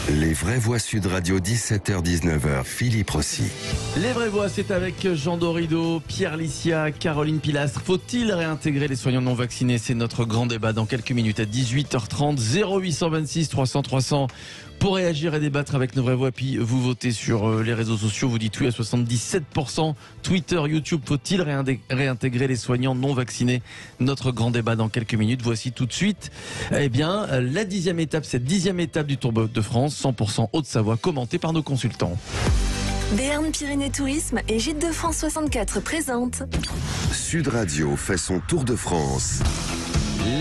Les vraies voix Sud Radio, 17h-19h, Philippe Rossi. Les vraies voix, c'est avec Jean Dorido, Pierre Licia, Caroline Pilastre. Faut-il réintégrer les soignants non vaccinés? C'est notre grand débat dans quelques minutes à 18h30. 0826 300 300 pour réagir et débattre avec nos vraies voix. Puis vous votez sur les réseaux sociaux. Vous dites oui à 77%. Twitter, YouTube, faut-il réintégrer les soignants non vaccinés? Notre grand débat dans quelques minutes. Voici tout de suite la 10e étape, cette 10e étape du Tour de France, 100% Haute-Savoie, commentée par nos consultants. Béarn Pyrénées Tourisme et Gîtes de France 64 présente. Sud Radio fait son Tour de France.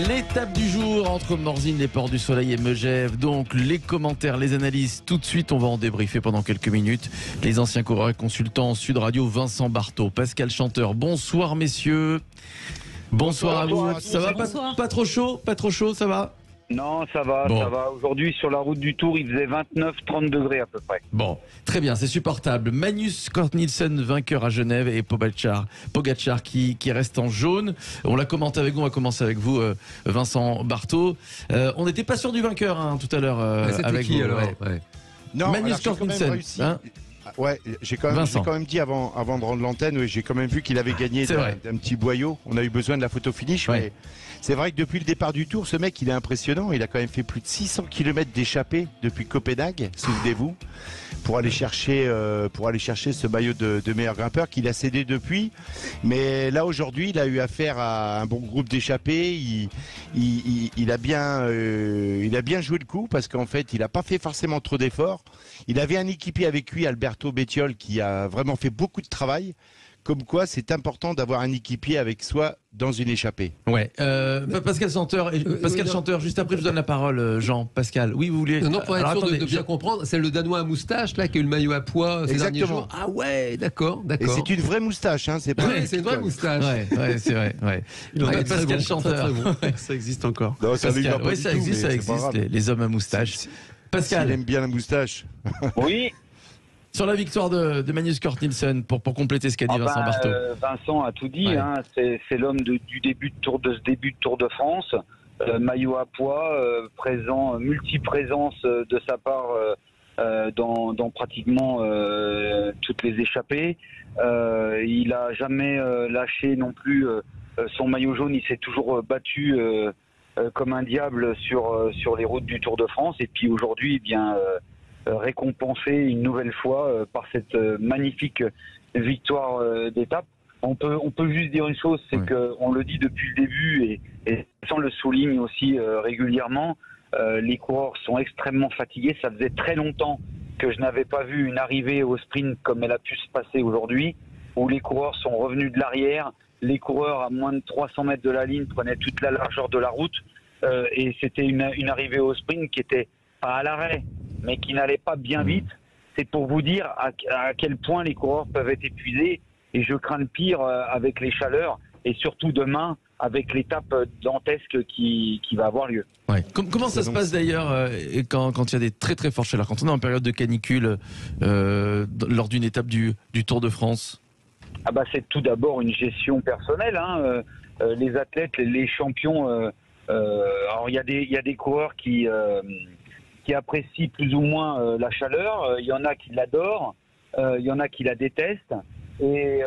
L'étape du jour entre Morzine, les Ports du Soleil et Megève. Donc les commentaires, les analyses, tout de suite on va en débriefer pendant quelques minutes. Les anciens coureurs et consultants Sud Radio, Vincent Barthaud, Pascal Chanteur. Bonsoir messieurs. Bonsoir à vous. Ça va, pas trop chaud? Pas trop chaud, ça va? Non, ça va, ça va. Aujourd'hui, sur la route du Tour, il faisait 29-30 degrés à peu près. Bon, très bien, c'est supportable. Magnus Cort Nielsen, vainqueur à Genève, et Pogacar qui reste en jaune. On l'a commenté avec vous, on va commencer avec vous, Vincent Barthaud. On n'était pas sûr du vainqueur tout à l'heure avec qui, vous. alors ouais. Non, Magnus Cort Nielsen. Ouais, j'ai quand même dit avant de rendre l'antenne, j'ai quand même vu qu'il avait gagné d'un petit boyau. On a eu besoin de la photo finish, mais c'est vrai que depuis le départ du Tour, ce mec, il est impressionnant. Il a quand même fait plus de 600 km d'échappée depuis Copenhague, souvenez-vous, pour aller chercher ce maillot de meilleur grimpeur qu'il a cédé depuis. Mais là, aujourd'hui, il a eu affaire à un bon groupe d'échappés. Il a bien joué le coup parce qu'en fait, il n'a pas fait forcément trop d'efforts. Il avait un équipier avec lui, Alberto Bettiol, qui a vraiment fait beaucoup de travail. Comme quoi, c'est important d'avoir un équipier avec soi dans une échappée. Ouais. Pascal Chanteur, juste après, je vous donne la parole, Jean. Pascal, oui, vous voulez. Non, pour être sûr de bien comprendre, c'est le Danois à moustache là qui a eu le maillot à poids ces derniers jours. Ah ouais, d'accord. Et c'est une vraie moustache, hein. C'est pas. Ouais, c'est une vraie moustache. Ouais, c'est vrai. Ouais. Pascal Chanteur, ça existe encore. Non, ça existe. Les hommes à moustache. Pascal, il aime bien la moustache. Oui. Sur la victoire de Magnus Cort Nielsen, pour compléter ce qu'a dit Vincent Barthaud. Vincent a tout dit, c'est l'homme du début de Tour de France, maillot à poids, multi-présence de sa part dans pratiquement toutes les échappées. Il a jamais lâché non plus son maillot jaune, il s'est toujours battu comme un diable sur les routes du Tour de France. Et puis aujourd'hui, récompensé une nouvelle fois par cette magnifique victoire d'étape. On peut juste dire une chose, c'est qu'on le dit depuis le début et on le souligne aussi régulièrement, les coureurs sont extrêmement fatigués. Ça faisait très longtemps que je n'avais pas vu une arrivée au sprint comme elle a pu se passer aujourd'hui, où les coureurs sont revenus de l'arrière, les coureurs à moins de 300 mètres de la ligne prenaient toute la largeur de la route et c'était une arrivée au sprint qui était pas à l'arrêt, mais qui n'allait pas bien vite. C'est pour vous dire à quel point les coureurs peuvent être épuisés. Et je crains le pire avec les chaleurs et surtout demain avec l'étape dantesque qui va avoir lieu. Ouais. Comment ça se passe d'ailleurs quand il y a des très très fortes chaleurs, quand on est en période de canicule lors d'une étape du Tour de France? C'est tout d'abord une gestion personnelle. Les athlètes, les champions. Alors il y a des coureurs qui apprécient plus ou moins la chaleur. Il y en a qui l'adorent, il y en a qui la détestent. Et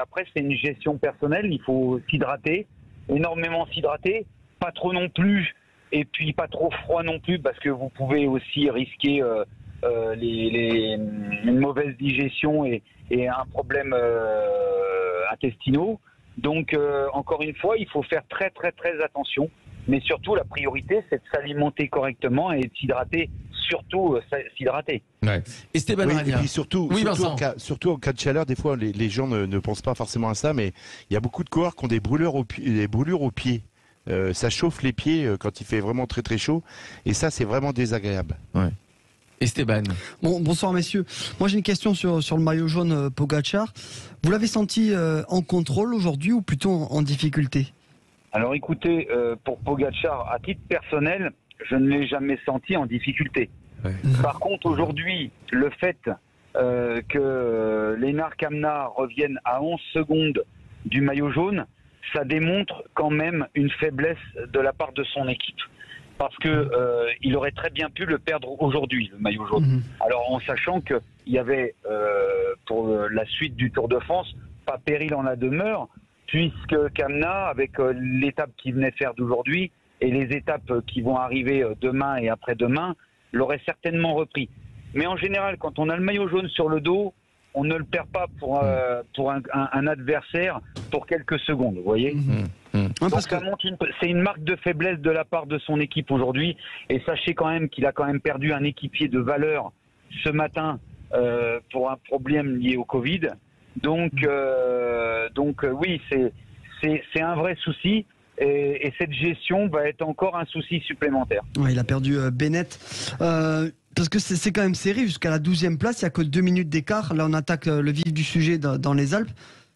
après, c'est une gestion personnelle. Il faut s'hydrater, énormément s'hydrater, pas trop non plus, et puis pas trop froid non plus, parce que vous pouvez aussi risquer une mauvaise digestion et un problème intestinaux. Donc, encore une fois, il faut faire très très très attention. Mais surtout, la priorité, c'est de s'alimenter correctement et de s'hydrater, surtout s'hydrater. Ouais. Esteban et puis surtout en cas de chaleur, des fois, les gens ne pensent pas forcément à ça, mais il y a beaucoup de coureurs qui ont des brûlures aux pieds. Ça chauffe les pieds quand il fait vraiment très très chaud, et ça, c'est vraiment désagréable. Ouais. Esteban. Bonsoir messieurs. Moi j'ai une question sur le maillot jaune Pogacar. Vous l'avez senti en contrôle aujourd'hui ou plutôt en difficulté? Alors écoutez, pour Pogacar, à titre personnel, je ne l'ai jamais senti en difficulté. Ouais. Par contre, aujourd'hui, le fait que Lennart Kämna revienne à 11 secondes du maillot jaune, ça démontre quand même une faiblesse de la part de son équipe. parce que il aurait très bien pu le perdre aujourd'hui, le maillot jaune. Alors en sachant qu'il y avait pour la suite du Tour de France pas péril en la demeure, puisque Kamna, avec l'étape qu'il venait faire d'aujourd'hui et les étapes qui vont arriver demain et après-demain, l'aurait certainement repris. Mais en général, quand on a le maillot jaune sur le dos, on ne le perd pas pour un adversaire pour quelques secondes, vous voyez. Donc c'est une marque de faiblesse de la part de son équipe aujourd'hui. Et sachez quand même qu'il a quand même perdu un équipier de valeur ce matin pour un problème lié au Covid. Donc oui, c'est un vrai souci. Et cette gestion va être encore un souci supplémentaire. Ouais, il a perdu Bennett. Parce que c'est quand même serré, jusqu'à la 12e place, il n'y a que 2 minutes d'écart. Là, on attaque le vif du sujet dans les Alpes.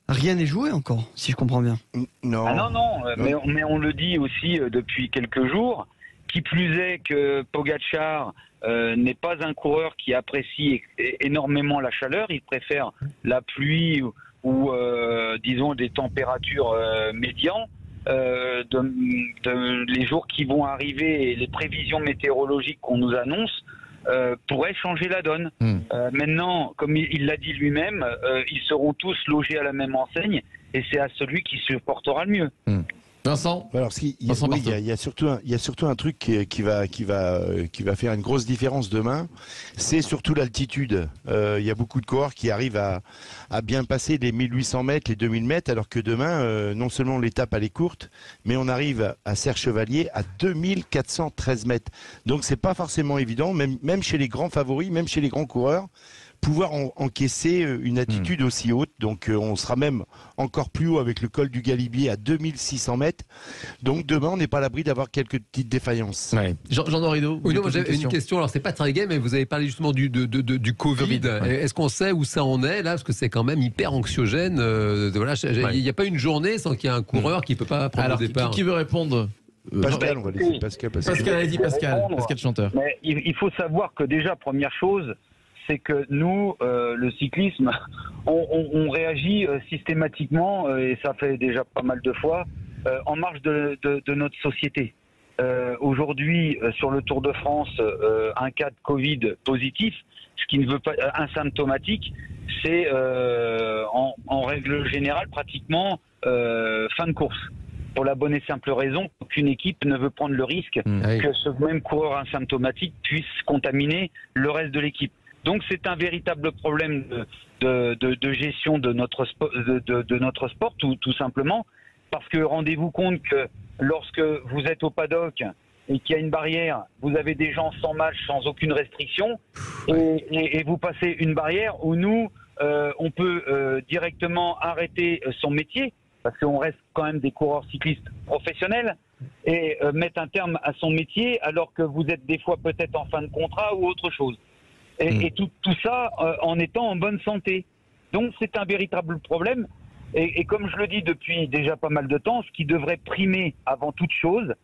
Rien n'est joué encore, si je comprends bien. Non. Ah non. Mais on le dit aussi depuis quelques jours. Qui plus est que Pogačar n'est pas un coureur qui apprécie énormément la chaleur. Il préfère la pluie ou disons des températures médianes. Les jours qui vont arriver et les prévisions météorologiques qu'on nous annonce pourraient changer la donne. Maintenant, comme il l'a dit lui-même, ils seront tous logés à la même enseigne et c'est à celui qui supportera le mieux. Vincent. Alors, il y a surtout un truc qui va faire une grosse différence demain. C'est surtout l'altitude. Il y a beaucoup de coureurs qui arrivent à bien passer les 1800 mètres, les 2000 mètres, alors que demain, non seulement l'étape elle est courte, mais on arrive à Serre-Chevalier à 2413 mètres. Donc c'est pas forcément évident, même chez les grands favoris, même chez les grands coureurs, pouvoir encaisser une altitude aussi haute. Donc on sera même encore plus haut avec le col du Galibier à 2600 mètres. Donc demain, on n'est pas à l'abri d'avoir quelques petites défaillances. Ouais. Jean Dorido. Oui, moi j'avais une question. Alors c'est pas très gai, mais vous avez parlé justement du Covid. Ouais. Est-ce qu'on sait où ça en est là? Parce que c'est quand même hyper anxiogène. Il n'y a pas une journée sans qu'il y ait un coureur qui ne peut pas prendre le départ. Qui veut répondre? Pascal, on va laisser Pascal. Pascal Chanteur. Mais il faut savoir que déjà, première chose, c'est que nous, le cyclisme, on réagit systématiquement, et ça fait déjà pas mal de fois, en marge de notre société. Aujourd'hui, sur le Tour de France, un cas de Covid positif, ce qui ne veut pas asymptomatique, c'est en règle générale pratiquement fin de course. Pour la bonne et simple raison qu'une équipe ne veut prendre le risque que ce même coureur asymptomatique puisse contaminer le reste de l'équipe. Donc c'est un véritable problème de gestion de notre sport, tout simplement, parce que rendez-vous compte que lorsque vous êtes au paddock et qu'il y a une barrière, vous avez des gens sans match, sans aucune restriction, et vous passez une barrière où nous, on peut directement arrêter son métier, parce qu'on reste quand même des coureurs cyclistes professionnels, et mettre un terme à son métier alors que vous êtes des fois peut-être en fin de contrat ou autre chose. Et tout ça en étant en bonne santé. Donc c'est un véritable problème. Et comme je le dis depuis déjà pas mal de temps, ce qui devrait primer avant toute chose,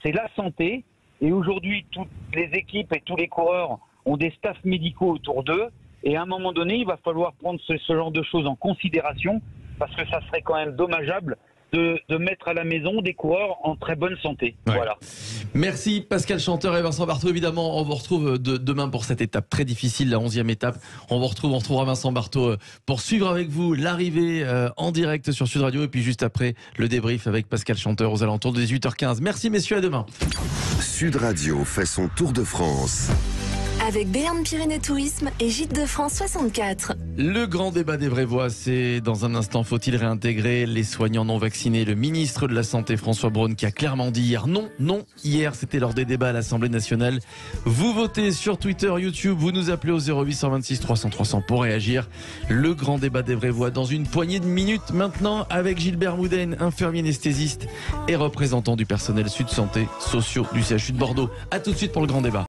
c'est la santé. Et aujourd'hui, toutes les équipes et tous les coureurs ont des staffs médicaux autour d'eux. Et à un moment donné, il va falloir prendre ce genre de choses en considération, parce que ça serait quand même dommageable de mettre à la maison des coureurs en très bonne santé. Ouais. Voilà. Merci Pascal Chanteur et Vincent Barthaud. Évidemment, on vous retrouve demain pour cette étape très difficile, la 11e étape. On retrouvera Vincent Barthaud pour suivre avec vous l'arrivée en direct sur Sud Radio, et puis juste après le débrief avec Pascal Chanteur aux alentours de 18h15. Merci messieurs, à demain. Sud Radio fait son tour de France. Avec Béarn Pyrénées Tourisme et Gîtes de France 64. Le grand débat des vraies voix, c'est dans un instant, faut-il réintégrer les soignants non vaccinés? Le ministre de la Santé, François Braun, qui a clairement dit hier non. Hier, c'était lors des débats à l'Assemblée nationale. Vous votez sur Twitter, YouTube, vous nous appelez au 0826 300 300 pour réagir. Le grand débat des vraies voix dans une poignée de minutes maintenant, avec Gilbert Mouden, infirmier anesthésiste et représentant du personnel Sud Santé sociaux du CHU de Bordeaux. A tout de suite pour le grand débat.